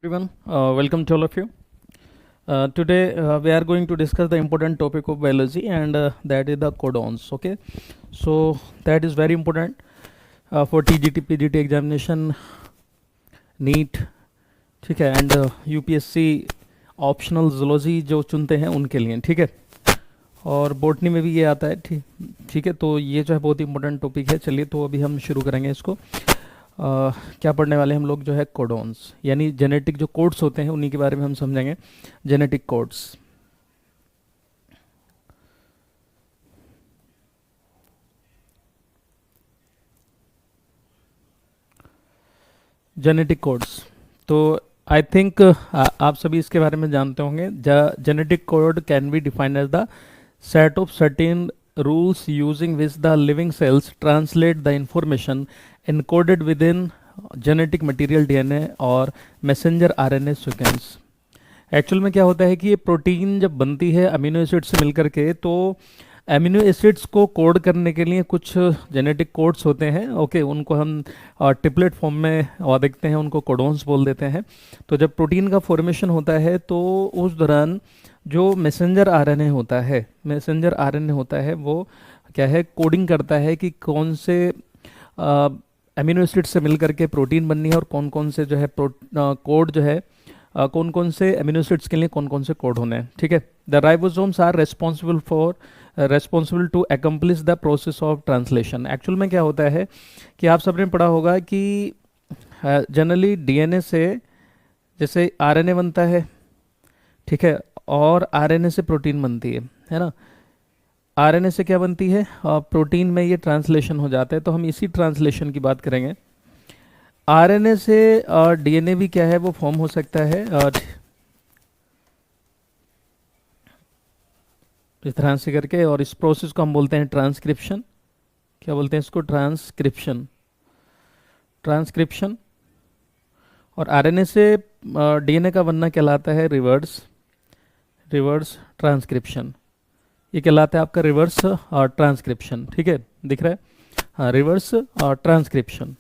Everyone, welcome to all of you. Today we are going to discuss the important topic of biology, and that is the codons. Okay, so that is very important for TGT, PGT examination, NEET, ठीक है, and UPSC optional zoology जो चुनते हैं उनके लिए, ठीक है, और बोटनी में भी ये आता है, ठीक है। तो ये जो है बहुत ही इंपॉर्टेंट टॉपिक है। चलिए, तो अभी हम शुरू करेंगे इसको। क्या पढ़ने वाले हम लोग जो है कोडोन्स, यानी जेनेटिक जो कोड्स होते हैं उन्हीं के बारे में हम समझेंगे। जेनेटिक कोड्स, जेनेटिक कोड्स, तो आई थिंक आप सभी इसके बारे में जानते होंगे। Genetic code can be defined as the set of certain rules using which the living cells translate the information encoded within genetic material DNA और मैसेंजर आरएनए सीक्वेंस। एक्चुअल में क्या होता है कि ये प्रोटीन जब बनती है अमीनो एसिड से मिलकर के, तो अमीनो एसिड्स को कोड करने के लिए कुछ जेनेटिक कोड्स होते हैं। ओके, उनको हम ट्रिपलेट फॉर्म में देखते हैं, उनको कोडोन्स बोल देते हैं। तो जब प्रोटीन का फॉर्मेशन होता है तो उस दौरान जो मैसेंजर आरएनए होता है वो क्या है, कोडिंग करता है कि कौन से अमीनो एसिड से मिलकर के प्रोटीन बननी है और कौन कौन से जो है कोड जो है कौन कौन से अमीनो एसिड्स के लिए कौन कौन से कोड होने हैं, ठीक है। The ribosomes are responsible to accomplish the process of translation. Actual में क्या होता है कि आप सबने पढ़ा होगा कि जनरली डीएनए से जैसे आरएनए बनता है, ठीक है, और आरएनए से प्रोटीन बनती है ना। आरएनए से क्या बनती है, प्रोटीन में ये ट्रांसलेशन हो जाता है। तो हम इसी ट्रांसलेशन की बात करेंगे। आरएनए से डीएनए भी क्या है, वो फॉर्म हो सकता है इस तरह से करके, और इस प्रोसेस को हम बोलते हैं ट्रांसक्रिप्शन। क्या बोलते हैं इसको? ट्रांसक्रिप्शन। और आरएनए से डीएनए का बनना कहलाता है रिवर्स ट्रांसक्रिप्शन। ये कहलाता है आपका रिवर्स ट्रांसक्रिप्शन, ठीक है, दिख रहा है? हाँ, रिवर्स ट्रांसक्रिप्शन,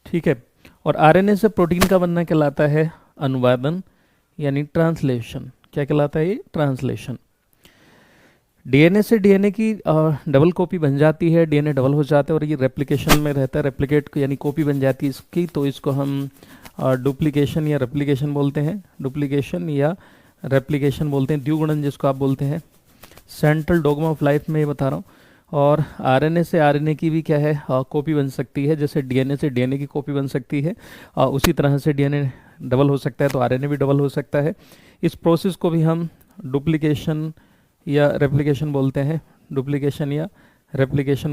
ठीक है। और आरएनए से प्रोटीन का बनना कहलाता है अनुवादन, यानी ट्रांसलेशन। क्या कहलाता है ये? ट्रांसलेशन। डीएनए से डीएनए की डबल कॉपी बन जाती है, डीएनए डबल हो जाता है और ये रेप्लिकेशन में रहता है, रेप्लिकेट यानी कॉपी बन जाती है इसकी। तो इसको हम डुप्लीकेशन या रेप्लिकेशन बोलते हैं, द्विगुणन जिसको आप बोलते हैं। सेंट्रल डोगमा ऑफ लाइफ में ये बता रहा हूँ। और आरएनए से आरएनए की भी क्या है, कॉपी बन सकती है। जैसे डीएनए से डीएनए की कॉपी बन सकती है, उसी तरह से डीएनए डबल हो सकता है, तो आरएनए भी डबल हो सकता है। इस प्रोसेस को भी हम डुप्लीकेशन या रेप्लिकेशन बोलते हैं,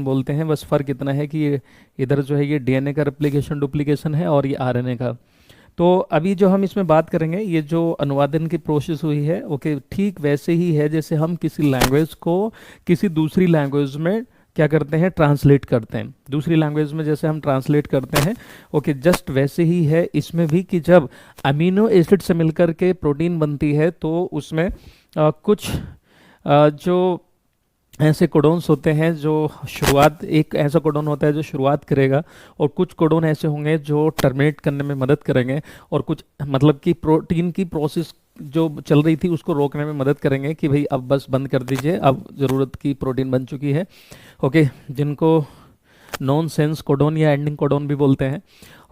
बोलते हैं। बस फ़र्क इतना है कि इधर जो है ये डीएनए का रेप्लिकेशन डुप्लीकेशन है और ये आरएनए का। तो अभी जो हम इसमें बात करेंगे, ये जो अनुवादन की प्रोसेस हुई है, ओके, ठीक वैसे ही है जैसे हम किसी लैंग्वेज को किसी दूसरी लैंग्वेज में क्या करते हैं, ट्रांसलेट करते हैं। दूसरी लैंग्वेज में जैसे हम ट्रांसलेट करते हैं, ओके, जस्ट वैसे ही है इसमें भी कि जब अमीनो एसिड से मिलकर के प्रोटीन बनती है तो उसमें कुछ जो ऐसे कोडोन्स होते हैं जो शुरुआत, एक ऐसा कोडोन होता है जो शुरुआत करेगा, और कुछ कोडोन ऐसे होंगे जो टर्मिनेट करने में मदद करेंगे, और कुछ मतलब कि प्रोटीन की प्रोसेस जो चल रही थी उसको रोकने में मदद करेंगे कि भाई अब बस बंद कर दीजिए, अब ज़रूरत की प्रोटीन बन चुकी है। ओके, जिनको नॉन सेंस कोडोन या एंडिंग कोडोन भी बोलते हैं।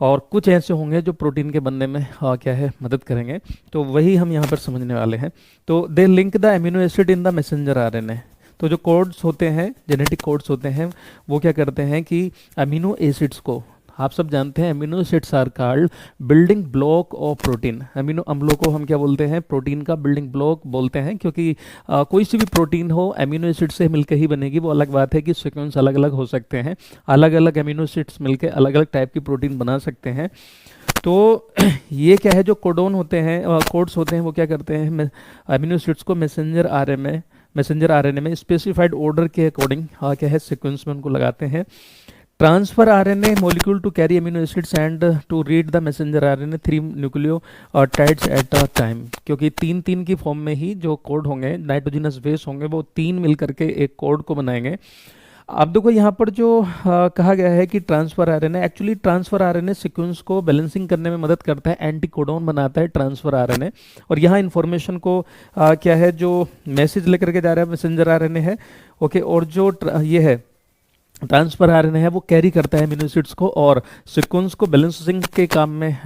और कुछ ऐसे होंगे जो प्रोटीन के बनने में क्या है, मदद करेंगे। तो वही हम यहाँ पर समझने वाले हैं। तो they link the amino acid in the messenger RNA. तो जो कोड्स होते हैं, जेनेटिक कोड्स होते हैं, वो क्या करते हैं कि अमीनो एसिड्स को, आप सब जानते हैं amino acids are called building block of protein. Amino अम्लों को हम क्या बोलते हैं? प्रोटीन का बिल्डिंग ब्लॉक बोलते हैं, क्योंकि कोई सी भी प्रोटीन हो अमीनो एसिड से मिलकर ही बनेगी। वो अलग बात है कि सीक्वेंस अलग अलग हो सकते हैं, अलग अलग अमीनो एसिड्स मिलकर अलग अलग टाइप की प्रोटीन बना सकते हैं। तो ये क्या है, जो कोडोन होते हैं, कोड्स होते हैं, वो क्या करते हैं, अमीनो एसिड्स को मैसेंजर आरएनए में स्पेसिफाइड ऑर्डर के अकॉर्डिंग क्या है, सीक्वेंस में उनको लगाते हैं। Transfer RNA molecule to carry amino acids and to read the messenger RNA 3 nucleotides at a time. क्योंकि 3 की फॉर्म में ही जो कोड होंगे, नाइट्रोजनस बेस होंगे, वो 3 मिल करके एक कोड को बनाएंगे। अब देखो यहाँ पर जो कहा गया है कि transfer RNA, actually transfer RNA sequence को बैलेंसिंग करने में मदद करता है, एंटी कोडॉन बनाता है ट्रांसफर आरएनए। और यहाँ इन्फॉर्मेशन को क्या है, जो मैसेज लेकर के जा रहा है मैसेंजर आरएनए है, ओके, और जो ये है ट्रांसफर आरएनए है वो कैरी करता है अमीनो एसिड्स को, और सीक्वेंस को बैलेंसिंग के काम में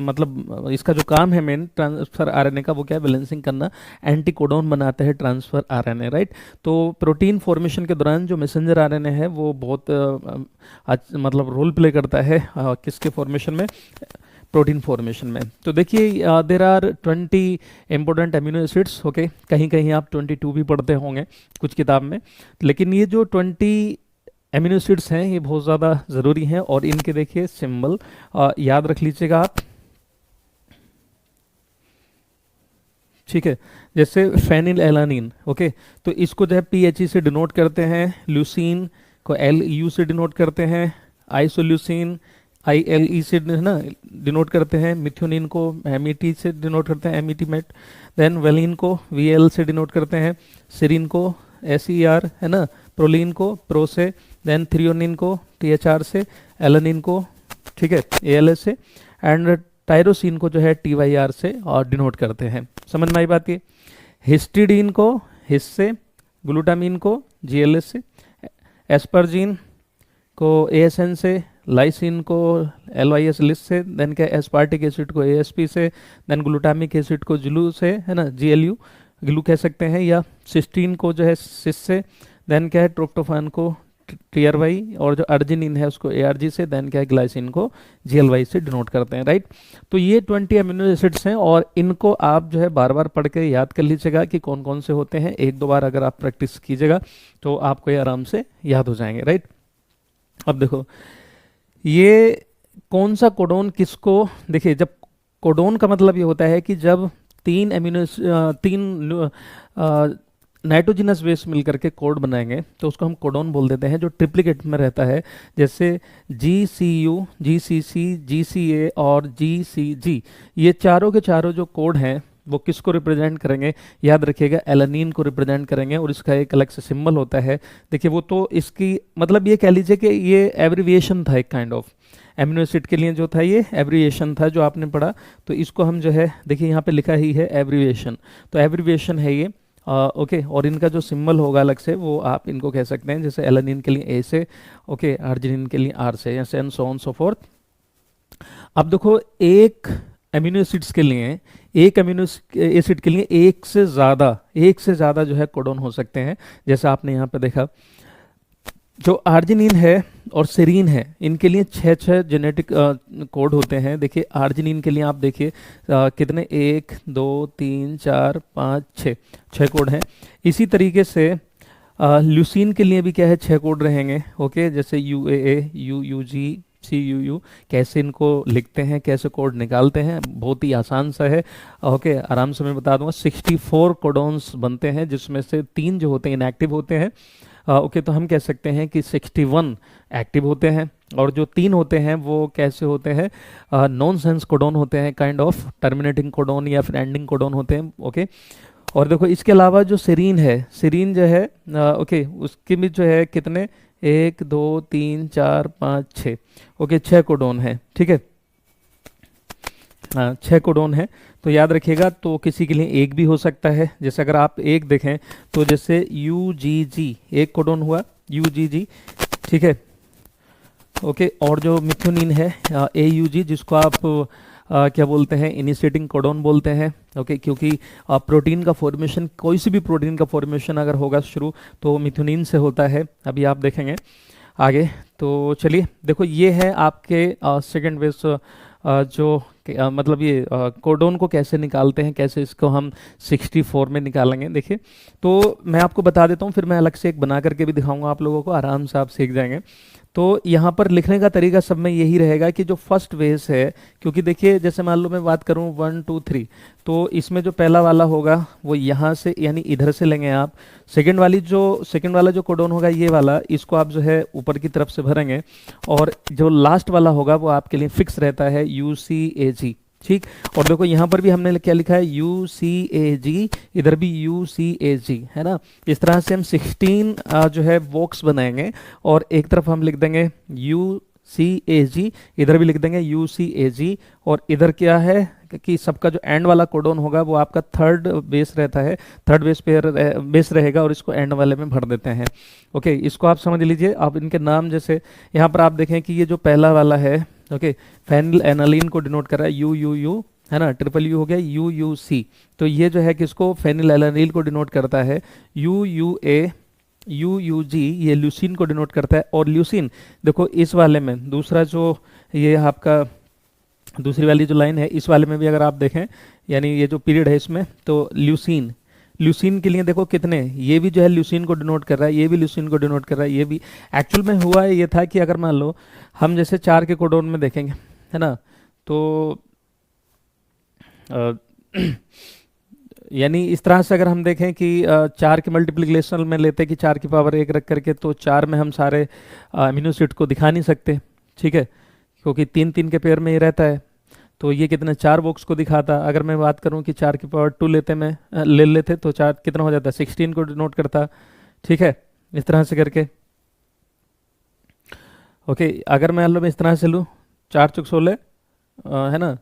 मतलब इसका जो काम है मेन ट्रांसफर आरएनए का, वो क्या है, बैलेंसिंग करना, एंटी कोडॉन बनाता है ट्रांसफर आरएनए, राइट। तो प्रोटीन फॉर्मेशन के दौरान जो मैसेंजर आरएनए है वो बहुत मतलब रोल प्ले करता है किसके फॉर्मेशन में, प्रोटीन फॉर्मेशन में। तो देखिए there are 20 important amino acids, okay, कहीं कहीं आप 22 भी पढ़ते होंगे कुछ किताब में, लेकिन ये जो 20 एमिनो एसिड्स हैं ये बहुत ज़्यादा ज़रूरी हैं, और इनके देखिए सिंबल याद रख लीजिएगा आप, ठीक है। जैसे फेनिल एलानिन, ओके, तो इसको जो है PHE से डिनोट करते हैं, ल्यूसीन को LU से डिनोट करते हैं, आइसोल्यूसिन ILE से है ना डिनोट करते हैं, मिथ्योनिन को MET से डिनोट करते हैं, MET, देन वेलिन को VL से डिनोट करते हैं, सिरिन को SER है ना, प्रोलीन को प्रो से, देन थ्रियोनिन को THR से, एलानिन को, ठीक है, ALS से, एंड टायरोसिन को जो है TYR से और डिनोट करते हैं। समझ में आई बात ये। हिस्टिडीन को हिस से, ग्लूटामीन को GLS से, एस्परजीन को ASN से, लाइसिन को LYS लिस्ट से, देन क्या एस्पार्टिक एसिड को ASP से, देन ग्लूटामिक एसिड को GLU से है ना, GLU ग्लू कह सकते हैं, या सिस्टीन को जो है सिस से, देन क्या है ट्रोप्टोफान को TRY, और जो अर्जिनिन है उसको ARG से, देन क्या है ग्लाइसिन को GLY से डिनोट करते हैं, राइट। तो ये 20 अमीनो एसिड्स हैं, और इनको आप जो है बार बार पढ़ के याद कर लीजिएगा कि कौन कौन से होते हैं। एक दो बार अगर आप प्रैक्टिस कीजिएगा तो आपको ये आराम से याद हो जाएंगे, राइट। अब देखो ये कौन सा कोडोन किसको, देखिए जब कोडोन का मतलब ये होता है कि जब तीन नाइट्रोजिनस बेस मिल करके कोड बनाएंगे तो उसको हम कोडोन बोल देते हैं, जो ट्रिप्लिकेट में रहता है। जैसे GCU, GCC, GCA और GCG, ये चारों के चारों जो कोड हैं वो किसको रिप्रेजेंट करेंगे, याद रखिएगा एलानिन को रिप्रेजेंट करेंगे, और इसका एक अलग से सिंबल होता है। देखिए वो तो इसकी मतलब ये कह लीजिए कि ये एब्रीविएशन था, एक काइंड ऑफ एमिनो एसिड के लिए जो था ये एब्रीविएशन था जो आपने पढ़ा। तो इसको हम जो है देखिए यहाँ पे लिखा ही है एब्रीविएशन, तो एब्रीविएशन है ये, ओके। और इनका जो सिंबल होगा अलग से वो आप इनको कह सकते हैं, जैसे एलानिन के लिए A से, ओके, अर्जिनिन के लिए R से, ऐसे and so on so fourth. अब देखो एक अमीनो एसिड्स के लिए, एक अमीनो एसिड के लिए एक से ज़्यादा जो है कोडोन हो सकते हैं। जैसे आपने यहाँ पे देखा जो आर्जिनिन है और सेरीन है, इनके लिए 6 जेनेटिक कोड होते हैं। देखिए आर्जिनिन के लिए आप देखिए कितने, 1 2 3 4 5 6 कोड हैं। इसी तरीके से ल्यूसीन के लिए भी क्या है, 6 कोड रहेंगे, ओके। जैसे UAA, UUG, CUU, कैसे इनको लिखते हैं, कैसे कोड निकालते हैं, बहुत ही आसान सा है, ओके, आराम से मैं बता दूंगा। 64 कोडोन्स बनते हैं, जिसमें से 3 जो होते हैं इनएक्टिव होते हैं, ओके। तो हम कह सकते हैं कि 61 एक्टिव होते हैं, और जो 3 होते हैं वो कैसे होते हैं, नॉन सेंस कोडोन होते हैं, काइंड ऑफ टर्मिनेटिंग कोडोन या फिर एंडिंग कोडोन होते हैं, ओके। और देखो इसके अलावा जो सेरीन है, सेरीन जो है, ओके, उसके भी जो है कितने, 1 2 3 4 5 6, ओके, 6 कोडोन है, ठीक है, हाँ 6 कोडोन है। तो याद रखिएगा, तो किसी के लिए एक भी हो सकता है। जैसे अगर आप एक देखें तो जैसे UGG एक कोडोन हुआ, UGG, ठीक है, ओके। और जो मिथ्योनिन है AUG, जिसको आप क्या बोलते हैं, इनिशिएटिंग कोडोन बोलते हैं, ओके, क्योंकि प्रोटीन का फॉर्मेशन, कोई सी भी प्रोटीन का फॉर्मेशन अगर होगा शुरू तो मिथ्योनिन से होता है। अभी आप देखेंगे आगे। तो चलिए देखो ये है आपके सेकेंड बेस जो मतलब ये कोडोन को कैसे निकालते हैं, कैसे इसको हम 64 में निकालेंगे। देखिए तो मैं आपको बता देता हूँ, फिर मैं अलग से एक बना करके भी दिखाऊंगा आप लोगों को, आराम से आप सीख जाएंगे। तो यहाँ पर लिखने का तरीका सब में यही रहेगा कि जो फर्स्ट बेस है, क्योंकि देखिए जैसे मान लो मैं बात करूँ 1 2 3, तो इसमें जो पहला वाला होगा वो यहाँ से यानी इधर से लेंगे आप। सेकंड वाला जो कोडोन होगा ये वाला, इसको आप जो है ऊपर की तरफ से भरेंगे, और जो लास्ट वाला होगा वो आपके लिए फिक्स रहता है UCAG, ठीक। और देखो यहाँ पर भी हमने क्या लिखा है, यू सी ए जी, इधर भी यू सी ए जी, है ना। इस तरह से हम 16 जो है बॉक्स बनाएंगे, और एक तरफ हम लिख देंगे यू सी ए जी, इधर भी लिख देंगे यू सी ए जी, और इधर क्या है कि सबका जो एंड वाला कोडोन होगा वो आपका थर्ड बेस रहता है, थर्ड बेस पे बेस रहेगा, और इसको एंड वाले में भर देते हैं। ओके, इसको आप समझ लीजिए। आप इनके नाम जैसे यहाँ पर आप देखें कि ये जो पहला वाला है, ओके, फेनिल एनालिन को डिनोट कर रहा है यू यू यू, है ना, ट्रिपल यू हो गया यू यू सी। तो ये जो है किसको, फेनिल एनालिन को डिनोट करता है। U U A, U U G, ये ल्यूसीन को डिनोट करता है। और ल्यूसीन देखो इस वाले में, दूसरा जो ये आपका दूसरी वाली जो लाइन है, इस वाले में भी अगर आप देखें, यानी ये जो पीरियड है इसमें, तो ल्यूसीन, ल्यूसीन के लिए देखो कितने, ये भी जो है ल्यूसीन को डिनोट कर रहा है, ये भी ल्यूसीन को डिनोट कर रहा है, ये भी। एक्चुअल में हुआ ये था कि अगर मान लो हम जैसे 4 के कोडोन में देखेंगे, है ना, तो अ, यानी इस तरह से अगर हम देखें कि 4 के मल्टीप्लिकेशन में लेते हैं कि 4 की पावर 1 रख करके, तो 4 में हम सारे अमीनो एसिड को दिखा नहीं सकते, ठीक है, क्योंकि 3 3 के पेयर में ही रहता है। तो ये कितने, 4 बॉक्स को दिखाता। अगर मैं बात करूं कि 4 की पावर 2 लेते मैं ले लेते, तो 4 कितना हो जाता है, 16 को डिनोट करता, ठीक है, इस तरह से करके। ओके, अगर मैं लो मैं इस तरह से लूँ, 4 चौक 16, है ना,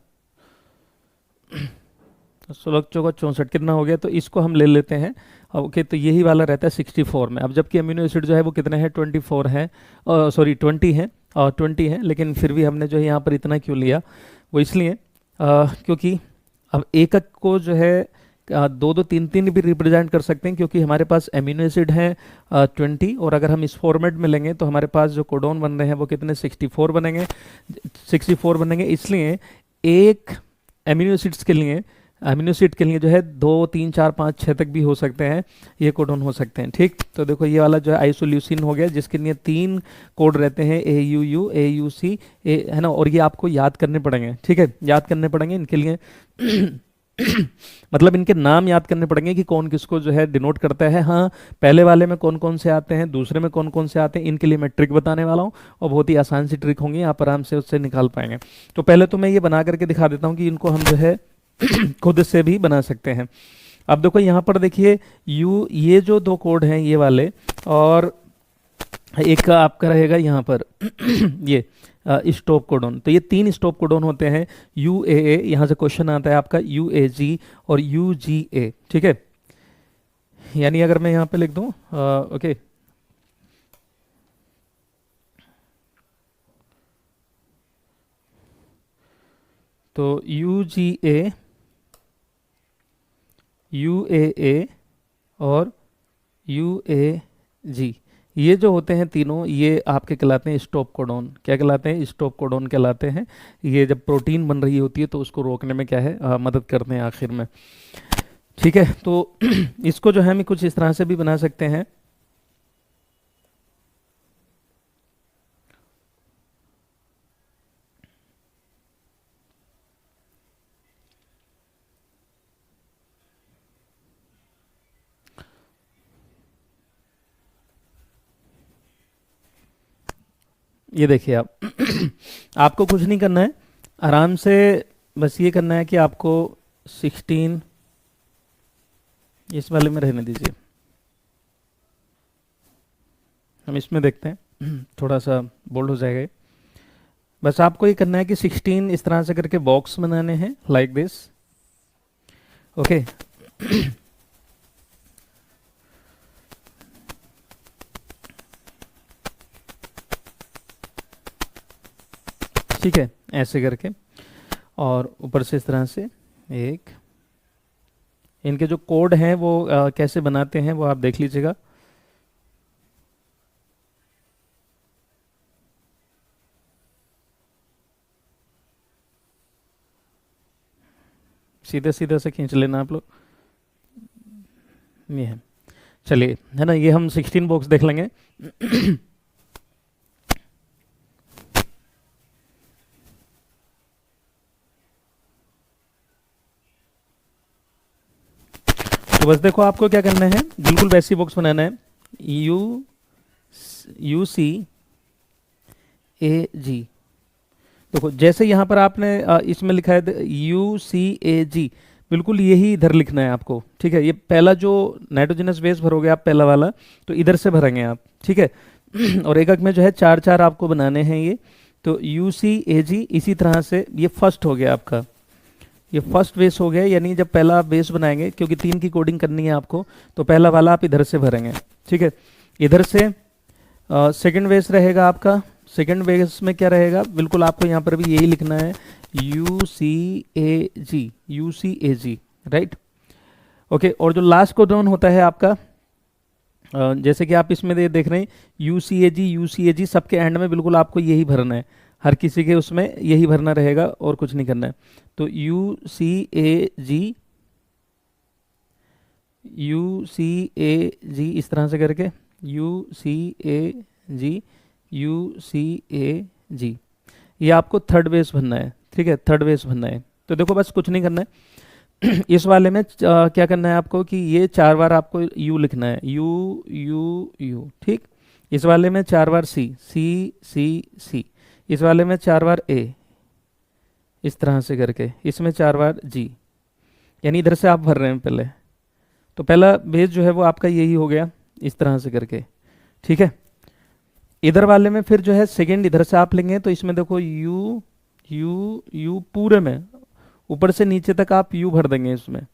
16 चौका 64, कितना हो गया, तो इसको हम ले लेते हैं। ओके, तो यही वाला रहता है 64 में। अब जबकि अमीनो एसिड जो है वो कितने हैं, 24 हैं, सॉरी 20 हैं, और 20 हैं, लेकिन फिर भी हमने जो है यहाँ पर इतना क्यों लिया, वो इसलिए क्योंकि अब एकक को जो है 2 2 3 3 भी रिप्रेजेंट कर सकते हैं, क्योंकि हमारे पास एमिनो एसिड हैं 20, और अगर हम इस फॉर्मेट में लेंगे तो हमारे पास जो कोडोन बन रहे हैं वो कितने, 64 बनेंगे, 64 बनेंगे। इसलिए एक एमिनो एसिड्स के लिए, अमीनो एसिड के लिए जो है 2 3 4 5 6 तक भी हो सकते हैं, ये कोडोन हो सकते हैं, ठीक। तो देखो ये वाला जो है आइसोल्यूसिन हो गया, जिसके लिए 3 कोड रहते हैं, ए U U, A you C, ए, है ना, और ये आपको याद करने पड़ेंगे, ठीक है, याद करने पड़ेंगे इनके लिए। मतलब इनके नाम याद करने पड़ेंगे कि कौन किसको जो है डिनोट करता है। हाँ, पहले वाले में कौन कौन से आते हैं, दूसरे में कौन कौन से आते हैं, इनके लिए मैं ट्रिक बताने वाला हूँ, और बहुत ही आसान सी ट्रिक होंगी, आप आराम से उससे निकाल पाएंगे। तो पहले तो मैं ये बना करके दिखा देता हूँ कि इनको हम जो है खुद से भी बना सकते हैं। अब देखो यहाँ पर देखिए यू, ये जो 2 कोड हैं ये वाले, और एक आपका रहेगा यहाँ पर ये स्टॉप कोडोन। तो ये 3 स्टॉप कोडोन होते हैं, यू ए ए, यहाँ से क्वेश्चन आता है आपका यू ए जी और यू जी ए, ठीक है। यानी अगर मैं यहाँ पे लिख दूँ, ओके, तो you ji A, U A और यू ए जी, ये जो होते हैं तीनों, ये आपके कहलाते हैं स्टॉप कोडोन। क्या कहलाते हैं, स्टॉप कोडोन कहलाते हैं। ये जब प्रोटीन बन रही होती है तो उसको रोकने में क्या है, मदद करते हैं आखिर में, ठीक है। तो इसको जो है हम कुछ इस तरह से भी बना सकते हैं। ये देखिए आप आपको कुछ नहीं करना है, आराम से बस ये करना है कि आपको 16 इस वाले में रहने दीजिए, हम इसमें देखते हैं थोड़ा सा बोल्ड हो जाएगा ये। बस आपको ये करना है कि 16 इस तरह से करके बॉक्स बनाने हैं, लाइक दिस, ओके। ठीक है, ऐसे करके, और ऊपर से इस तरह से एक, इनके जो कोड हैं वो कैसे बनाते हैं वो आप देख लीजिएगा। सीधे सीधे से खींच लेना आप लोग, ये है, चलिए, है ना, ये हम 16 बॉक्स देख लेंगे। तो बस देखो आपको क्या करना है, बिल्कुल वैसी बॉक्स बनाना है, यू सी ए जी। देखो जैसे यहाँ पर आपने इसमें लिखा है UCAG, बिल्कुल यही इधर लिखना है आपको, ठीक है। ये पहला जो नाइट्रोजनस बेस भरोगे आप, पहला वाला, तो इधर से भरेंगे आप, ठीक है। और एकक में जो है चार चार आपको बनाने हैं ये, तो UCAG इसी तरह से ये फर्स्ट हो गया आपका, ये फर्स्ट बेस हो गया। यानी जब पहला आप बेस बनाएंगे, क्योंकि 3 की कोडिंग करनी है आपको, तो पहला वाला आप इधर से भरेंगे, ठीक है। इधर से सेकंड बेस रहेगा आपका। सेकंड बेस में क्या रहेगा, बिल्कुल आपको यहाँ पर भी यही लिखना है, UCAG, UCAG, राइट, ओके। और जो लास्ट कोडॉन होता है आपका, जैसे कि आप इसमें देख रहे हैं UCAG, UCAG सबके एंड में बिल्कुल आपको यही भरना है, हर किसी के उसमें यही भरना रहेगा और कुछ नहीं करना है। तो UCAG, UCAG इस तरह से करके, UCAG, UCAG, ये आपको थर्ड बेस भरना है, ठीक है, थर्ड बेस भरना है। तो देखो बस कुछ नहीं करना है। इस वाले में क्या करना है आपको कि ये 4 बार आपको U लिखना है, U, ठीक। इस वाले में 4 बार C, इस वाले में 4 बार A, इस तरह से करके, इसमें 4 बार G, यानी इधर से आप भर रहे हैं पहले। तो पहला बेस जो है वो आपका यही हो गया, इस तरह से करके, ठीक है। इधर वाले में फिर जो है सेकंड इधर से आप लेंगे, तो इसमें देखो U पूरे में ऊपर से नीचे तक आप U भर देंगे इसमें,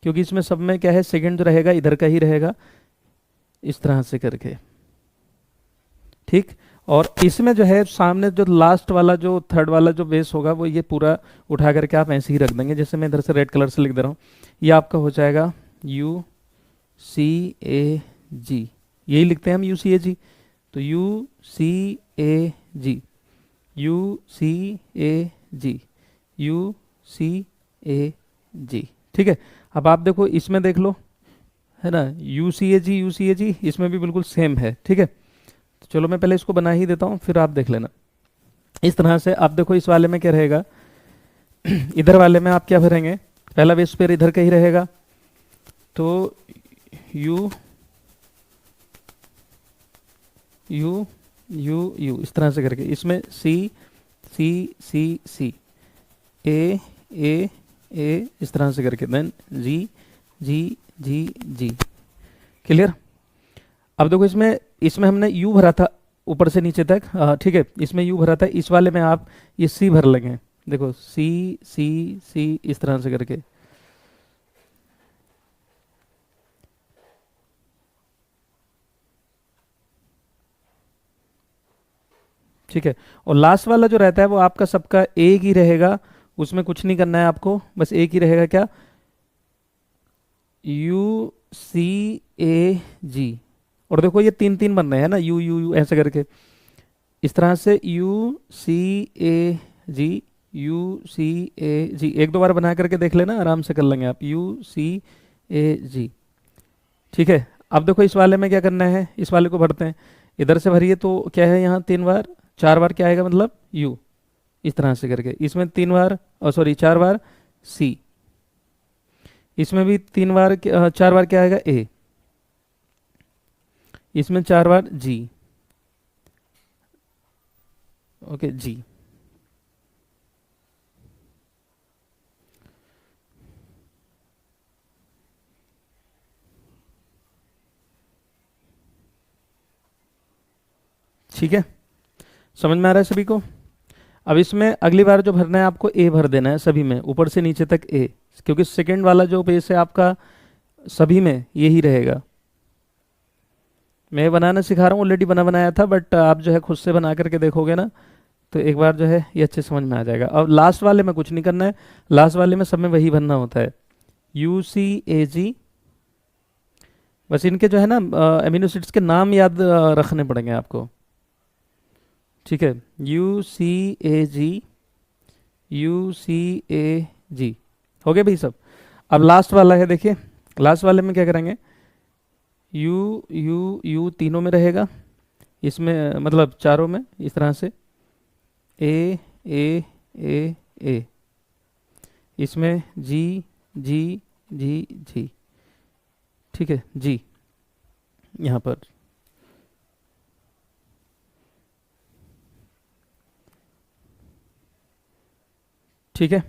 क्योंकि इसमें सब में क्या है, सेकंड जो रहेगा इधर का ही रहेगा, इस तरह से करके, ठीक। और इसमें जो है सामने जो लास्ट वाला, जो थर्ड वाला जो बेस होगा, वो ये पूरा उठा करके आप ऐसे ही रख देंगे। जैसे मैं इधर से रेड कलर से लिख दे रहा हूँ, ये आपका हो जाएगा UCAG, यही लिखते हैं हम UCAG। तो UCAG, UCAG, UCAG, ठीक है। अब आप देखो इसमें देख लो, है ना, UCAG, इसमें भी बिल्कुल सेम है, ठीक है। तो चलो मैं पहले इसको बना ही देता हूँ, फिर आप देख लेना। इस तरह से आप देखो इस वाले में क्या रहेगा, इधर वाले में आप क्या भरेंगे, पहला बेस पेयर इधर का ही रहेगा, तो U इस तरह से करके, इसमें C, A, इस तरह से करके, देन G। क्लियर। अब देखो इसमें हमने U भरा था ऊपर से नीचे तक, ठीक है, इसमें U भरा था। इस वाले में आप ये C भर लेंगे, देखो C, इस तरह से करके, ठीक है। और लास्ट वाला जो रहता है वो आपका सबका एक ही रहेगा, उसमें कुछ नहीं करना है आपको, बस एक ही रहेगा, क्या, UCAG। और देखो ये 3 बन रहे हैं ना, U ऐसे करके, इस तरह से UCAG, UCAG, एक दो बार बना करके देख लेना, आराम से कर लेंगे आप, UCAG, ठीक है। अब देखो इस वाले में क्या करना है, इस वाले को भरते हैं, इधर से भरिए, तो क्या है यहाँ 3 बार, 4 बार क्या आएगा, मतलब U, इस तरह से करके, इसमें 3 बार, सॉरी 4 बार C, इसमें भी 3 बार 4 बार क्या आएगा A, इसमें 4 बार G, ओके G, ठीक है। समझ में आ रहा है सभी को। अब इसमें अगली बार जो भरना है आपको A भर देना है सभी में, ऊपर से नीचे तक A, क्योंकि सेकंड वाला जो बेस है आपका सभी में यही रहेगा। मैं बनाना सिखा रहा हूँ, ऑलरेडी बनाया था, बट आप जो है खुद से बना करके देखोगे ना, तो एक बार जो है ये अच्छे समझ में आ जाएगा। अब लास्ट वाले में कुछ नहीं करना है, लास्ट वाले में सब में वही भरना होता है, UCAG। बस इनके जो है ना अमीनो एसिड्स के नाम याद रखने पड़ेंगे आपको, ठीक है। UCAG, हो गया भाई सब। अब लास्ट वाला है, देखिए लास्ट वाले में क्या करेंगे, U तीनों में रहेगा, इसमें मतलब चारों में, इस तरह से A, इसमें G, ठीक है, G यहाँ पर, ठीक है।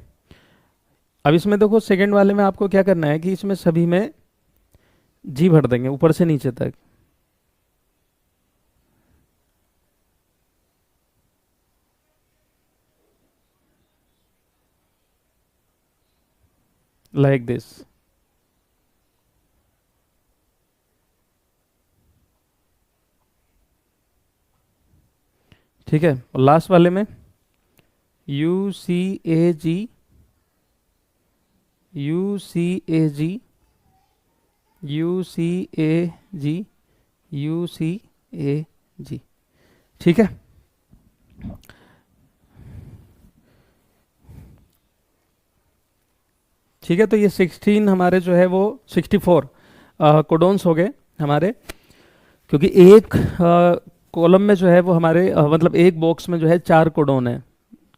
अब इसमें देखो सेकंड वाले में आपको क्या करना है कि इसमें सभी में जी भर देंगे ऊपर से नीचे तक। Like this. ठीक है। और लास्ट वाले में U C A G, U C A G, U C A G, U C A G. ठीक है। ठीक है, तो ये 16 हमारे जो है वो 64 कोडोन्स हो गए हमारे, क्योंकि एक कॉलम में जो है वो हमारे मतलब एक बॉक्स में जो है 4 कोडोन है।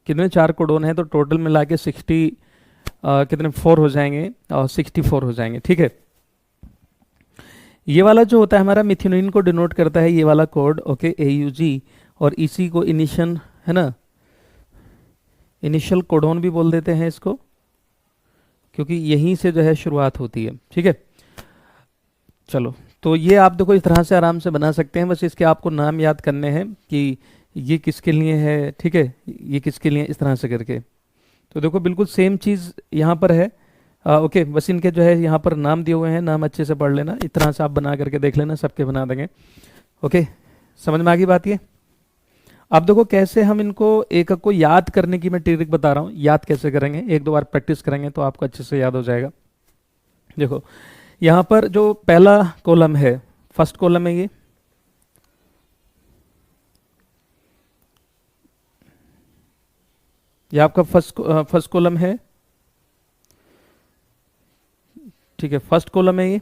कितने 4 कोडोन है, तो टोटल मिला के 60 कितने 4 हो जाएंगे और 64 हो जाएंगे। ठीक है। ये वाला जो होता है हमारा मिथ्योनिन को डिनोट करता है, ये वाला कोड, ओके, AUG, और इसी को इनिशियल है ना, इनिशियल कोडोन भी बोल देते हैं इसको, क्योंकि यहीं से जो है शुरुआत होती है। ठीक है। चलो, तो ये आप देखो इस तरह से आराम से बना सकते हैं, बस इसके आपको नाम याद करने हैं कि ये किसके लिए है, ठीक है, ये किसके लिए, इस तरह से करके। तो देखो बिल्कुल सेम चीज़ यहाँ पर है। ओके, बस इनके जो है यहाँ पर नाम दिए हुए हैं, नाम अच्छे से पढ़ लेना, इस तरह से आप बना करके देख लेना, सबके बना देंगे। ओके, समझ में आ गई बात ये। अब देखो कैसे हम इनको एक एक को याद करने की मैं ट्रिक बता रहा हूँ, याद कैसे करेंगे, एक दो बार प्रैक्टिस करेंगे तो आपको अच्छे से याद हो जाएगा। देखो यहाँ पर जो पहला कॉलम है, फर्स्ट कॉलम है ये आपका फर्स्ट कॉलम है। ठीक है, फर्स्ट कॉलम है ये।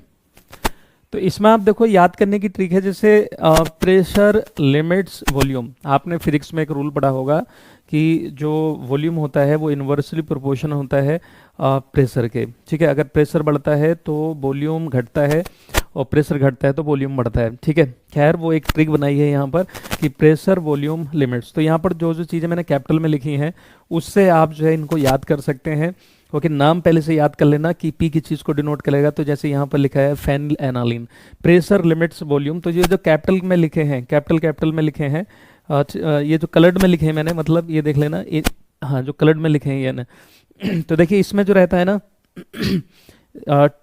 तो इसमें आप देखो याद करने की ट्रिक है, जैसे प्रेशर लिमिट्स वॉल्यूम, आपने फिजिक्स में एक रूल पढ़ा होगा कि जो वॉल्यूम होता है वो इन्वर्सली प्रोपोर्शनल होता है प्रेशर के। ठीक है, अगर प्रेशर बढ़ता है तो वॉल्यूम घटता है, और प्रेशर घटता है तो वॉल्यूम बढ़ता है। ठीक है, खैर वो एक ट्रिक बनाई है यहाँ पर कि प्रेशर वॉल्यूम लिमिट्स। तो यहाँ पर जो जो चीज़ें मैंने कैपिटल में लिखी हैं उससे आप जो है इनको याद कर सकते हैं। ओके, नाम पहले से याद कर लेना कि पी की चीज़ को डिनोट करेगा। तो जैसे यहाँ पर लिखा है phenylalanine, pressure limits volume, तो ये जो कैपिटल में लिखे हैं, कैपिटल में लिखे हैं, ये जो कलर्ड में लिखे हैं मैंने, मतलब ये देख लेना, हाँ जो कलर्ड में लिखे हैं ये ना तो देखिए इसमें जो रहता है ना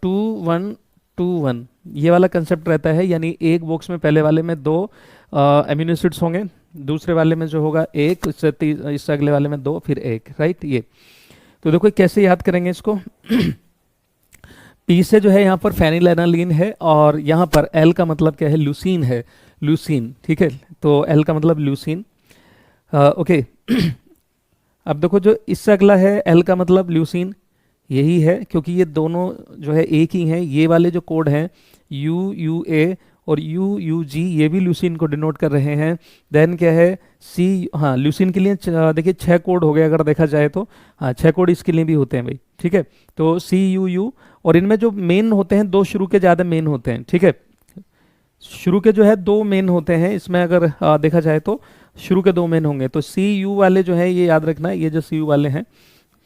2 1 2 1 ये वाला कंसेप्ट रहता है, यानी एक बॉक्स में पहले वाले में 2 अमीनो एसिड्स होंगे, दूसरे वाले में जो होगा 1, इससे अगले वाले में 2, फिर 1, राइट। ये तो देखो कैसे याद करेंगे इसको पी से जो है यहाँ पर फेनिलएनालीन है, और यहाँ पर एल का मतलब क्या है, ल्यूसीन है, ल्यूसीन। ठीक है, तो एल का मतलब ल्यूसीन। ओके अब देखो जो इससे अगला है एल का मतलब ल्यूसीन, यही है, क्योंकि ये दोनों जो है एक ही हैं। ये वाले जो कोड हैं UUA और UUG, ये भी ल्यूसीन को डिनोट कर रहे हैं। देन क्या है सी, हाँ ल्यूसीन के लिए देखिए 6 कोड हो गए अगर देखा जाए तो, हाँ 6 कोड इसके लिए भी होते हैं भाई। ठीक है, तो CUU, और इनमें जो मेन होते हैं 2 शुरू के ज़्यादा मेन होते हैं। ठीक है, शुरू के जो है 2 मेन होते हैं इसमें, अगर देखा जाए तो शुरू के 2 मेन होंगे। तो CU वाले जो है ये याद रखना, ये जो CU वाले हैं,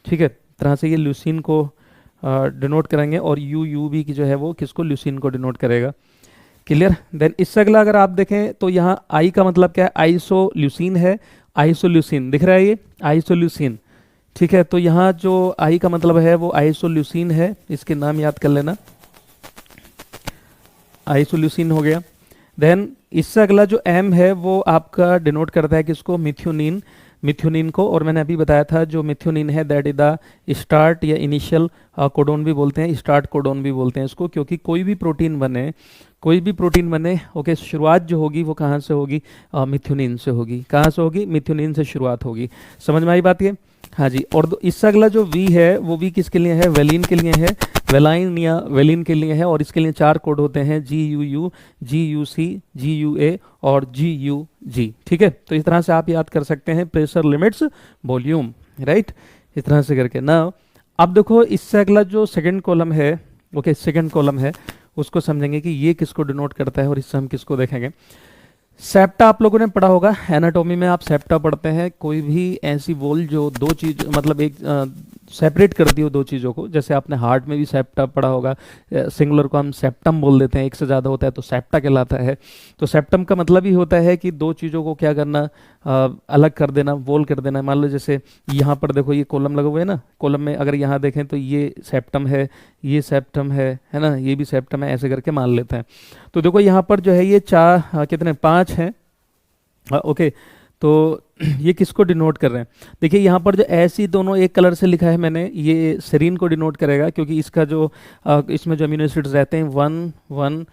ठीक है, तरह से ये ल्यूसीन को डिनोट करेंगे, और UUB की जो है वो किसको, ल्यूसीन को डिनोट करेगा। क्लियर। देन इससे अगला अगर आप देखें तो यहाँ आई का मतलब क्या है, आइसोल्यूसिन है, आइसोल्यूसिन दिख रहा है ये आइसोल्यूसिन। ठीक है, तो यहाँ जो आई का मतलब है वो आइसोल्यूसिन है, इसके नाम याद कर लेना, आइसोल्यूसिन हो गया। देन इससे अगला जो एम है वो आपका डिनोट करता है किसको, मिथ्योनिन, मिथ्योनिन को। और मैंने अभी बताया था जो मिथ्योनिन है दैट इज द स्टार्ट या इनिशियल कोडोन भी बोलते हैं, स्टार्ट कोडोन भी बोलते हैं इसको, क्योंकि कोई भी प्रोटीन बने, कोई भी प्रोटीन बने, ओके, शुरुआत जो होगी वो कहाँ से होगी, मिथ्योनिन से होगी। कहाँ से होगी, मिथ्योनिन से शुरुआत होगी। समझ में आई बात ये, हाँ जी। और इससे अगला जो वी है वो भी किसके लिए है, वेलिन के लिए है, वेलाइन या वेलिन के लिए है, और इसके लिए 4 कोड होते हैं, GUU, GUC, GUA और GUG। ठीक है, तो इस तरह से आप याद कर सकते हैं प्रेशर लिमिट्स वॉल्यूम, राइट, इस तरह से करके ना। अब देखो इससे अगला जो सेकंड कॉलम है, ओके, सेकंड कॉलम है, उसको समझेंगे कि ये किसको डिनोट करता है, और इससे हम किसको देखेंगे। सेप्टा आप लोगों ने पढ़ा होगा, एनाटॉमी में आप सेप्टा पढ़ते हैं, कोई भी ऐसी वॉल जो दो चीज मतलब एक सेपरेट करती हो दो चीज़ों को, जैसे आपने हार्ट में भी सेप्टा पढ़ा होगा, सिंगुलर को हम सेप्टम बोल देते हैं, एक से ज़्यादा होता है तो सेप्टा कहलाता है। तो सेप्टम का मतलब ही होता है कि दो चीज़ों को क्या करना, अलग कर देना, वॉल कर देना। मान लो जैसे यहाँ पर देखो ये कॉलम लगे हुए हैं ना, कॉलम में अगर यहाँ देखें तो ये सेप्टम है, ये सेप्टम है ना, ये भी सेप्टम है, ऐसे करके मान लेते हैं। तो देखो यहाँ पर जो है ये चार कितने पांच हैं, ओके। तो ये किसको डिनोट कर रहे हैं, देखिए यहाँ पर जो ऐसी दोनों एक कलर से लिखा है मैंने, ये सेरीन को डिनोट करेगा, क्योंकि इसका जो इसमें जो अमीनो एसिड्स रहते हैं 1 1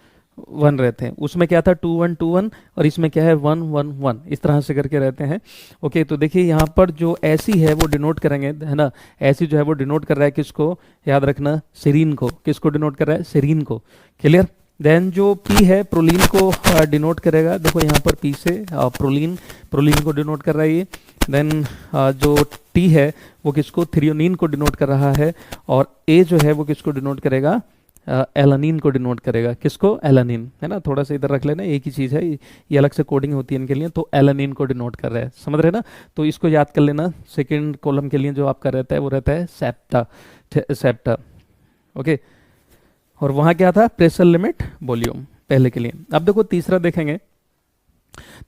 1 रहते हैं, उसमें क्या था 2 1 2 1, और इसमें क्या है 1 1 1, इस तरह से करके रहते हैं। ओके, तो देखिए यहाँ पर जो ऐसी है वो डिनोट करेंगे, है ना, ऐसी जो है वो डिनोट कर रहा है किसको, याद रखना सेरीन को, किसको डिनोट कर रहा है, सेरीन को। क्लियर। देन जो पी है प्रोलीन को डिनोट करेगा, देखो यहाँ पर पी से प्रोलीन, प्रोलीन को डिनोट कर रहा है ये। देन जो टी है वो किसको, थ्रियोनिन को डिनोट कर रहा है, और ए जो है वो किसको डिनोट करेगा, एलानिन को डिनोट करेगा, किसको, एलानिन, है ना, थोड़ा सा इधर रख लेना, एक ही चीज़ है ये अलग से कोडिंग होती है इनके लिए, तो एलानिन को डिनोट कर रहा है, समझ रहे हैं ना। तो इसको याद कर लेना, सेकेंड कॉलम के लिए जो आपका रहता है वो रहता है सेप्टा, सेप्टा, ओके। और वहाँ क्या था, प्रेशर लिमिट वॉल्यूम पहले के लिए। अब देखो तीसरा देखेंगे,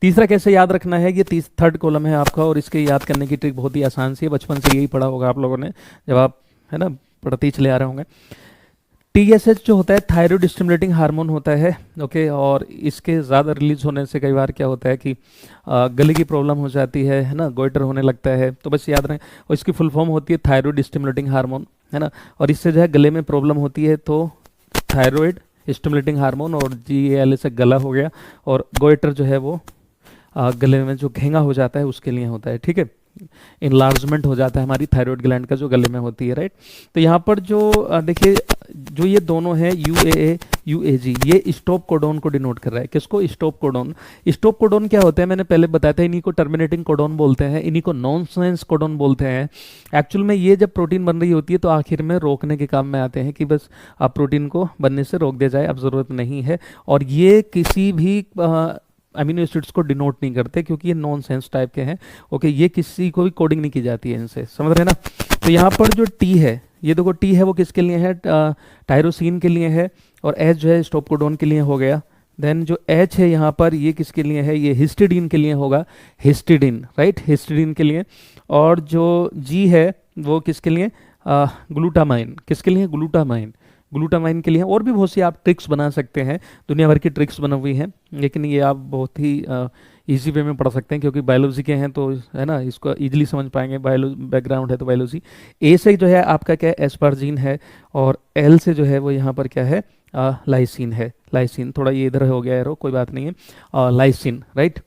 तीसरा कैसे याद रखना है, ये थर्ड कॉलम है आपका, और इसके याद करने की ट्रिक बहुत ही आसान सी है, बचपन से यही पढ़ा होगा आप लोगों ने जब आप, है ना, पढ़ते ही चले आ रहे होंगे। TSH जो होता है थायराइड स्टिमुलेटिंग हार्मोन होता है, ओके, और इसके ज़्यादा रिलीज होने से कई बार क्या होता है कि गले की प्रॉब्लम हो जाती है ना, गोइटर होने लगता है, तो बस याद रखें। और इसकी फुल फॉर्म होती है थायराइड स्टिमुलेटिंग हार्मोन, है ना, और इससे जो है गले में प्रॉब्लम होती है, तो थायराइड स्टिमुलेटिंग हार्मोन, और GAL से गला हो गया, और गोइटर जो है वो गले में जो घेंगा हो जाता है उसके लिए होता है, ठीक है, इनलार्जमेंट हो जाता है हमारी थायराइड ग्लैंड का जो गले में होती है, राइट। तो यहाँ पर जो देखिए जो ये दोनों हैं UAA UAG, ये स्टॉप कोडोन को डिनोट कर रहा है, किसको, स्टॉप कोडोन। स्टॉप कोडोन क्या होता है, मैंने पहले बताया था, इन्हीं को टर्मिनेटिंग कोडोन बोलते हैं, इन्हीं को नॉनसेंस कोडोन बोलते हैं। एक्चुअल में ये जब प्रोटीन बन रही होती है तो आखिर में रोकने के काम में आते हैं, कि बस आप प्रोटीन को बनने से रोक दिया जाए, अब ज़रूरत नहीं है। और ये किसी भी अमीनो एसिड्स को डिनोट नहीं करते, क्योंकि ये नॉन सेंस टाइप के हैं, ओके, ये किसी को भी कोडिंग नहीं की जाती है इनसे, समझ रहे हैं ना। तो यहाँ पर जो टी है, ये देखो टी है वो किसके लिए है, टायरोसिन के लिए है, और एच जो है स्टॉप कोडोन के लिए हो गया। देन जो एच है यहाँ पर ये किसके लिए है, ये हिस्टिडीन के लिए होगा, हिस्टिडीन, राइट, हिस्टिडीन के लिए। और जो जी है वो किसके लिए, ग्लूटामाइन, किसके लिए, ग्लूटामाइन, ग्लूटामाइन के लिए। और भी बहुत सी आप ट्रिक्स बना सकते हैं, दुनिया भर की ट्रिक्स बनी हुई हैं, लेकिन ये आप बहुत ही इजी वे में पढ़ सकते हैं, क्योंकि बायोलॉजी के हैं तो, है ना, इसको इजीली समझ पाएंगे, बायोलॉजी बैकग्राउंड है तो बायोलॉजी। ए से जो है आपका क्या है, एस्पार्जिन है, और एल से जो है वो यहाँ पर क्या है, लाइसिन है, लाइसिन, थोड़ा ये इधर हो गया एरो, कोई बात नहीं है, लाइसिन, राइट।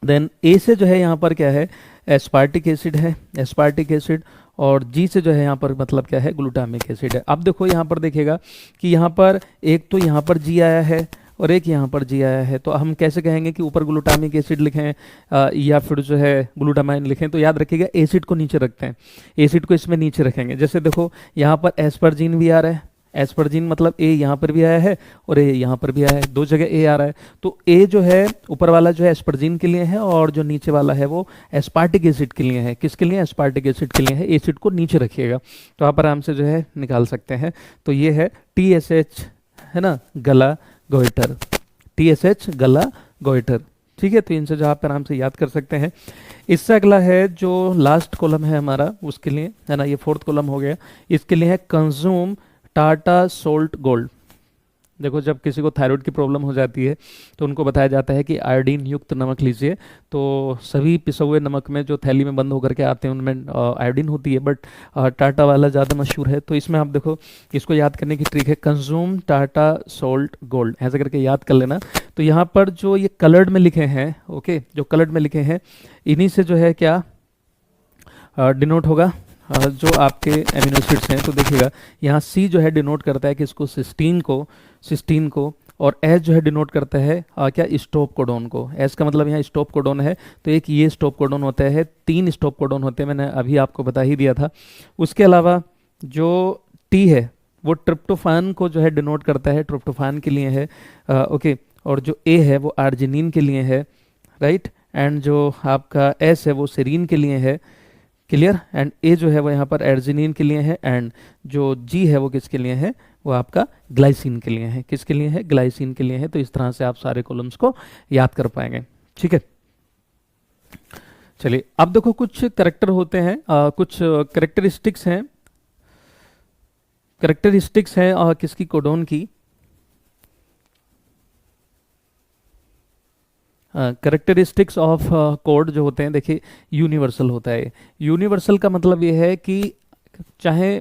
देन ए से जो है यहाँ पर क्या है, एस्पार्टिक एसिड है, एस्पार्टिक एसिड, और जी से जो है यहाँ पर मतलब क्या है, ग्लूटामिक एसिड है। अब देखो यहाँ पर देखिएगा कि यहाँ पर एक तो यहाँ पर जी आया है और एक यहाँ पर जी आया है, तो हम कैसे कहेंगे कि ऊपर ग्लूटामिक एसिड लिखें या फिर जो है ग्लूटामाइन लिखें, तो याद रखिएगा एसिड को नीचे रखते हैं, एसिड को इसमें नीचे रखेंगे। जैसे देखो यहाँ पर एस्पर्जिन भी आ रहा है, एस्पर्जिन मतलब ए यहाँ पर भी आया है और ए यहाँ पर भी आया है, दो जगह ए आ रहा है, तो ए जो है ऊपर वाला जो है एस्पर्जिन के लिए है, और जो नीचे वाला है वो एस्पार्टिक एसिड के लिए है, किसके लिए, एस्पार्टिक एसिड के लिए है। एसिड को नीचे रखिएगा तो आप आराम से जो है निकाल सकते हैं। तो ये है TSH, है ना, गला गोइटर, TSH गला गोइटर, ठीक है। तो इनसे जो आप आराम से याद कर सकते हैं। इससे अगला है जो लास्ट कॉलम है हमारा, उसके लिए, है ना, ये फोर्थ कॉलम हो गया, इसके लिए है कंज्यूम टाटा सोल्ट गोल्ड। देखो जब किसी को थायराइड की प्रॉब्लम हो जाती है तो उनको बताया जाता है कि आयोडीन युक्त नमक लीजिए, तो सभी पिसे हुए नमक में जो थैली में बंद होकर के आते हैं उनमें आयोडीन होती है, बट टाटा वाला ज़्यादा मशहूर है। तो इसमें आप देखो इसको याद करने की ट्रिक है, कंज्यूम टाटा सोल्ट गोल्ड, ऐसा करके याद कर लेना। तो यहाँ पर जो ये कलर्ड में लिखे हैं, ओके, जो कलर्ड में लिखे हैं इन्हीं से जो है क्या डिनोट होगा, जो आपके एमिनो एसिड्स हैं। तो देखिएगा यहाँ सी जो है डिनोट करता है कि इसको सिस्टीन को, और एस जो है डिनोट करता है क्या, स्टॉप कोडोन को। एस का मतलब यहाँ स्टॉप कोडोन है, तो एक ये स्टॉप कोडोन होता है, 3 स्टॉप कोडोन होते हैं, मैंने अभी आपको बता ही दिया था। उसके अलावा जो टी है वो ट्रिप्टोफान को जो है डिनोट करता है, ट्रिप्टोफान के लिए है, ओके। और जो ए है वो आर्जिनिन के लिए है, राइट, एंड जो आपका एस है वो सेरीन के लिए है, क्लियर, एंड ए जो है वो यहाँ पर एर्जिनिन के लिए है, एंड जो जी है वो किसके लिए है, वो आपका ग्लाइसिन के लिए है, किसके लिए है, ग्लाइसिन के लिए है। तो इस तरह से आप सारे कॉलम्स को याद कर पाएंगे, ठीक है। चलिए अब देखो कुछ करेक्टर होते हैं, कुछ करेक्टरिस्टिक्स हैं, करेक्टरिस्टिक्स है किसकी, कोडोन की। करेक्टरिस्टिक्स ऑफ कोड जो होते हैं, देखिए यूनिवर्सल होता है। यूनिवर्सल का मतलब ये है कि चाहे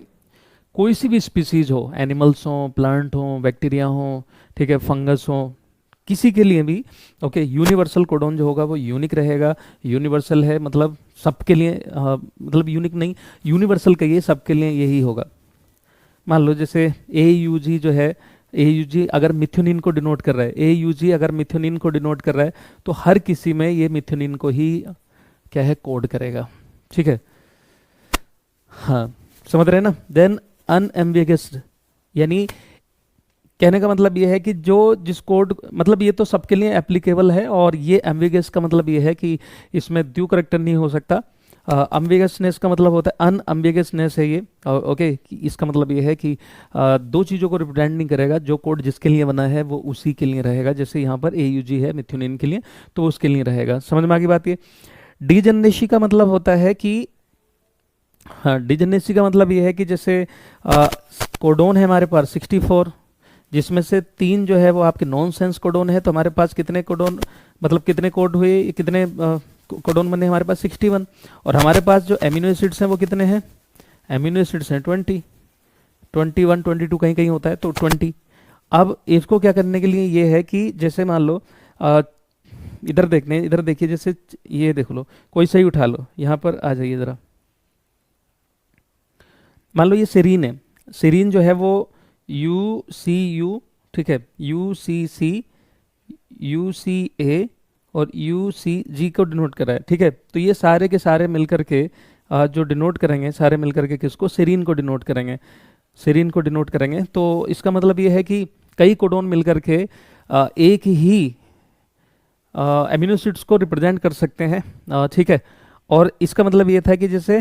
कोई सी भी स्पीसीज हो, एनिमल्स हो, प्लांट हो, बैक्टीरिया हो, ठीक है, फंगस हो, किसी के लिए भी ओके, यूनिवर्सल कोडोन जो होगा वो यूनिक रहेगा। यूनिवर्सल है मतलब सबके लिए, मतलब यूनिक नहीं, यूनिवर्सल कहिए, सबके लिए यही होगा। मान लो जैसे ए यू जी जो है, ए यू जी अगर मिथ्योनिन को डिनोट कर रहा है, ए यू जी अगर मिथ्योनिन को डिनोट कर रहा है तो हर किसी में ये मिथ्योनिन को ही क्या है, कोड करेगा, ठीक है। हाँ, समझ रहे हैं ना। देन अनएम्बिगस, यानी कहने का मतलब ये है कि जो जिस कोड, मतलब ये तो सबके लिए एप्लीकेबल है, और ये एम्बिगस का मतलब ये है कि इसमें ड्यू करेक्टर नहीं हो सकता। अम्बिगसनेस का मतलब होता है, अनअम्बिगसनेस है ये, ओके, इसका मतलब ये है कि दो चीज़ों को रिप्रेजेंट नहीं करेगा, जो कोड जिसके लिए बना है वो उसी के लिए रहेगा। जैसे यहाँ पर ए यू जी है मिथ्योनिन के लिए, तो उसके लिए रहेगा। समझ में आ गई बात ये। डीजनरेसी का मतलब होता है कि, हाँ, डीजनरेसी का मतलब ये है कि जैसे कोडोन है हमारे पास 64, जिसमें से 3 जो है वो आपके नॉन सेंस कोडोन है, तो हमारे पास कितने कोडोन, मतलब कितने कोड हुए, कितने कोडोन बने हमारे पास 61। और हमारे पास जो एमिनो एसिड्स हैं वो कितने हैं, एमिनो एसिड्स हैं 20, 21, 22 कहीं कहीं होता है, तो 20। अब इसको क्या करने के लिए ये है कि जैसे मान लो इधर देखिए, जैसे ये देख लो, कोई सही उठा लो, यहाँ पर आ जाइए ज़रा। मान लो ये सेरीन है, सेरीन जो है वो यू सी यू, ठीक है, you see C, you C ए और यू सी जी को डिनोट कर रहा है, ठीक है। तो ये सारे के सारे मिलकर के जो डिनोट करेंगे, सारे मिलकर के किसको, सेरीन को डिनोट करेंगे, सेरीन को डिनोट करेंगे। तो इसका मतलब ये है कि कई कोडोन मिलकर के एक ही एमिनो एसिड्स को रिप्रेजेंट कर सकते हैं, ठीक है। और इसका मतलब ये था कि जैसे,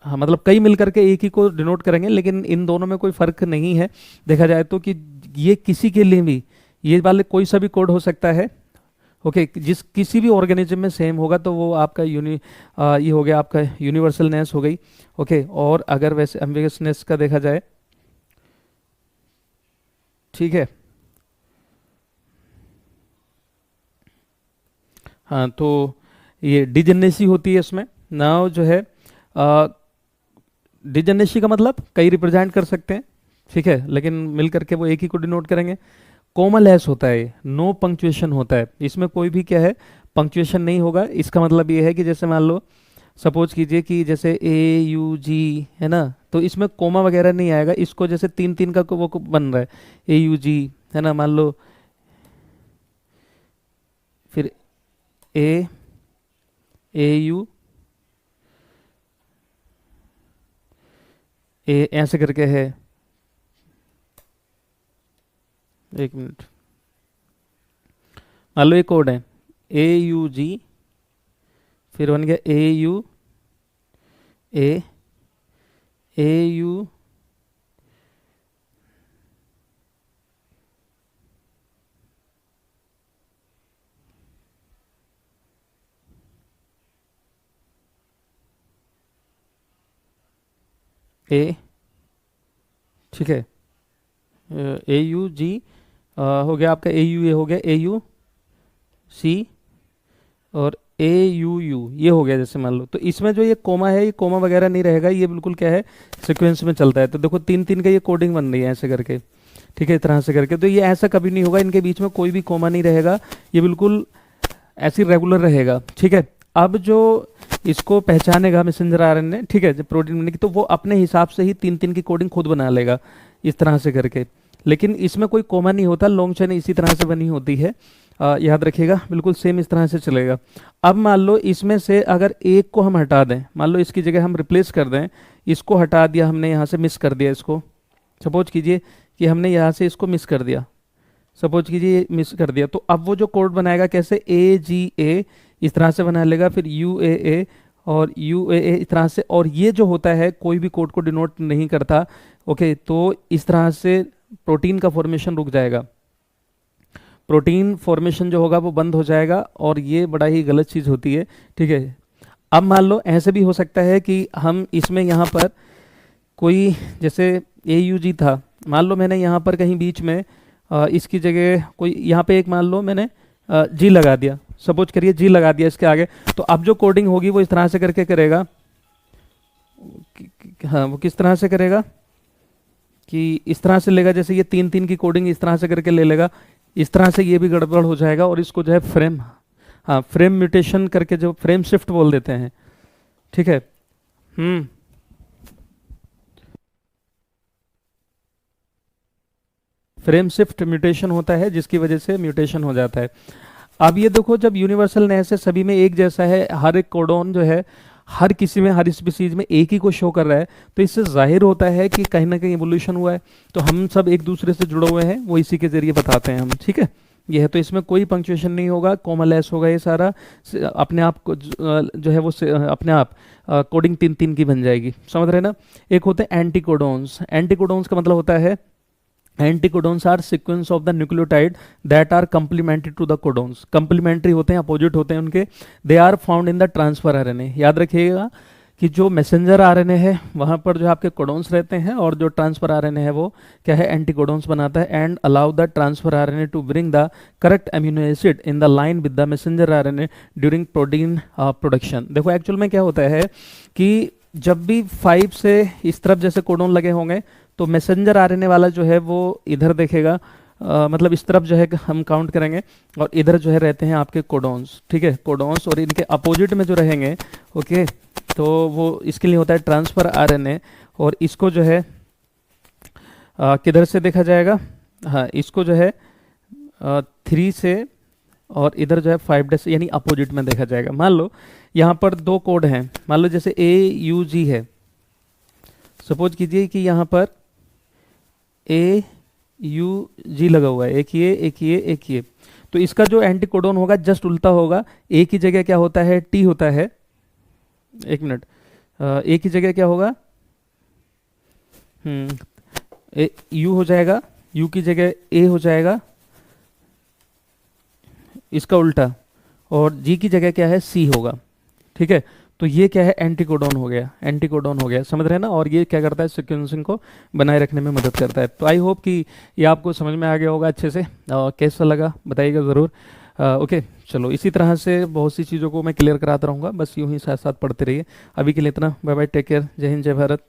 हाँ, मतलब कई मिलकर के एक ही को डिनोट करेंगे, लेकिन इन दोनों में कोई फर्क नहीं है देखा जाए तो, कि ये किसी के लिए भी, ये वाले कोई सा भी कोड हो सकता है, ओके, जिस किसी भी ऑर्गेनिज्म में सेम होगा तो वो आपका ये हो गया आपका यूनिवर्सलनेस हो गई, ओके। और अगर वैसे एम्बिगसनेस का देखा जाए, ठीक है, हाँ, तो ये डिजेनेसी होती है इसमें। नाउ जो है डिजेनेसी का मतलब कई रिप्रेजेंट कर सकते हैं, ठीक है, लेकिन मिल करके वो एक ही को डिनोट करेंगे। कोमल एस होता है, नो पंक्चुएशन होता है, इसमें कोई भी क्या है, पंक्चुएशन नहीं होगा। इसका मतलब ये है कि जैसे मान लो सपोज कीजिए कि जैसे ए यू जी है ना, तो इसमें कोमा वगैरह नहीं आएगा। इसको जैसे 3 3 का वो बन रहा है, ए यू जी है ना, मान लो, फिर ए ए यू ए, ऐसे करके है, एक मिनट, मान लो ये कोड है ए यू जी, फिर बन गया ए U A, A U A, ठीक है, ए यू जी हो गया आपका, ए यू ए हो गया, ए यू सी और ए यू यू ये हो गया। जैसे मान लो, तो इसमें जो ये कोमा है, ये कोमा वगैरह नहीं रहेगा, ये बिल्कुल क्या है, सीक्वेंस में चलता है। तो देखो 3 3 का ये कोडिंग बन रही है ऐसे करके, ठीक है, इस तरह से करके। तो ये ऐसा कभी नहीं होगा, इनके बीच में कोई भी कोमा नहीं रहेगा, ये बिल्कुल ऐसी रेगुलर रहेगा, ठीक है। अब जो इसको पहचानेगा मैसेंजर आरएनए, ठीक है, जब प्रोटीन बनने की, तो वो अपने हिसाब से ही 3 3 की कोडिंग खुद बना लेगा इस तरह से करके। लेकिन इसमें कोई कोमा नहीं होता, लॉन्ग चेन इसी तरह से बनी होती है, याद रखिएगा, बिल्कुल सेम इस तरह से चलेगा। अब मान लो इसमें से अगर एक को हम हटा दें, मान लो इसकी जगह हम रिप्लेस कर दें, इसको हटा दिया हमने, यहाँ से मिस कर दिया इसको, सपोज कीजिए कि हमने यहाँ से इसको मिस कर दिया, सपोज कीजिए मिस कर दिया, तो अब वो जो कोड बनाएगा कैसे, AGA इस तरह से बना लेगा, फिर UAA और UAA इस तरह से, और ये जो होता है कोई भी कोड को डिनोट नहीं करता। ओके, तो इस तरह से प्रोटीन का फॉर्मेशन रुक जाएगा, प्रोटीन फॉर्मेशन जो होगा वो बंद हो जाएगा, और ये बड़ा ही गलत चीज़ होती है। ठीक है, अब मान लो ऐसे भी हो सकता है कि हम इसमें यहाँ पर कोई, जैसे AUG था, मान लो मैंने यहाँ पर कहीं बीच में इसकी जगह कोई यहाँ पे एक मान लो मैंने G लगा दिया, सपोज करिए G लगा दिया इसके आगे, तो अब जो कोडिंग होगी वो इस तरह से करके करेगा। हाँ, वो किस तरह से करेगा कि इस तरह से लेगा, जैसे ये 3 3 की कोडिंग इस तरह से करके ले लेगा, इस तरह से ये भी गड़बड़ हो जाएगा, और इसको जो है फ्रेम, हाँ फ्रेम म्यूटेशन करके जो फ्रेम शिफ्ट बोल देते हैं। ठीक है, फ्रेम शिफ्ट म्यूटेशन होता है, जिसकी वजह से म्यूटेशन हो जाता है। अब ये देखो, जब यूनिवर्सल नेस है, सभी में एक जैसा है, हर एक कोडोन जो है हर किसी में, हर स्पीसीज में एक ही को शो कर रहा है, तो इससे जाहिर होता है कि कहीं ना कहीं एवोल्यूशन हुआ है। तो हम सब एक दूसरे से जुड़े हुए हैं, वो इसी के जरिए बताते हैं हम। ठीक है, ये है, तो इसमें कोई पंक्चुएशन नहीं होगा, कॉमालेस होगा, ये सारा अपने आप को जो है वो अपने आप कोडिंग 3 3 की बन जाएगी। समझ रहे ना। एक होते हैं एंटीकोडोन्स। एंटीकोडोन्स का मतलब होता है, anticodons are sequence of the nucleotide that are complementary to the codons. Complementary होते हैं, अपोजिट होते हैं उनके। They are found in the transfer RNA. याद रखिएगा कि जो मैसेंजर आरएनए है वहाँ पर जो आपके कोडोन्स रहते हैं, और जो ट्रांसफर आरएनए है वो क्या है, एंटीकोडोन्स बनाता है। And allow the transfer RNA to bring the correct amino acid in the line with the messenger RNA during protein production. देखो एक्चुअल में क्या होता है कि जब भी 5 से इस तरफ जैसे कोडोन लगे होंगे, तो मैसेंजर आरएनए वाला जो है वो इधर देखेगा, मतलब इस तरफ जो है हम काउंट करेंगे, और इधर जो है रहते हैं आपके कोडोन्स। ठीक है, कोडोन्स, और इनके अपोजिट में जो रहेंगे, ओके, तो वो इसके लिए होता है ट्रांसफर आरएनए। और इसको जो है किधर से देखा जाएगा, हाँ इसको जो है 3 से, और इधर जो है 5 से, यानी अपोजिट में देखा जाएगा। मान लो यहाँ पर 2 कोड हैं, मान लो जैसे AUG है, सपोज कीजिए कि यहाँ पर AUG लगा हुआ है, एक ये एक ये एक ये, तो इसका जो एंटीकोडोन होगा जस्ट उल्टा होगा। A की जगह क्या होता है, T होता है, एक मिनट, A की जगह क्या होगा, U हो जाएगा, U की जगह A हो जाएगा, इसका उल्टा, और G की जगह क्या है, C होगा। ठीक है, तो ये क्या है, एंटीकोडोन हो गया, एंटीकोडोन हो गया, समझ रहे हैं ना। और ये क्या करता है, सीक्वेंसिंग को बनाए रखने में मदद करता है। तो आई होप कि ये आपको समझ में आ गया होगा अच्छे से, कैसा लगा बताइएगा ज़रूर। ओके, चलो इसी तरह से बहुत सी चीज़ों को मैं क्लियर कराता रहूँगा, बस यूँ ही साथ साथ पढ़ते रहिए। अभी के लिए इतना, बाय बाय, टेक केयर, जय हिंद, जय भारत।